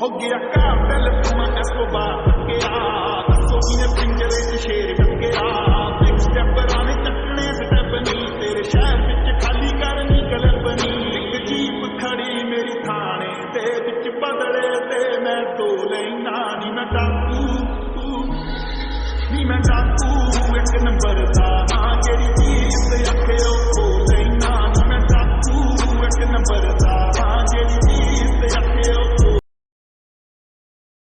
हो गया कातिल तुम एस्कोबार गया सोनी ने पिंजरे च शेर गया सिक्स स्टेप राने चटने स्टेप नहीं तेरे शहर विच खाली करनी गलत बनी एक जीप खड़ी मेरी थाने ते विच बदले ते मैं दो लेना नी मैं डाकू एक नंबर दा जेड़ी चीज अखे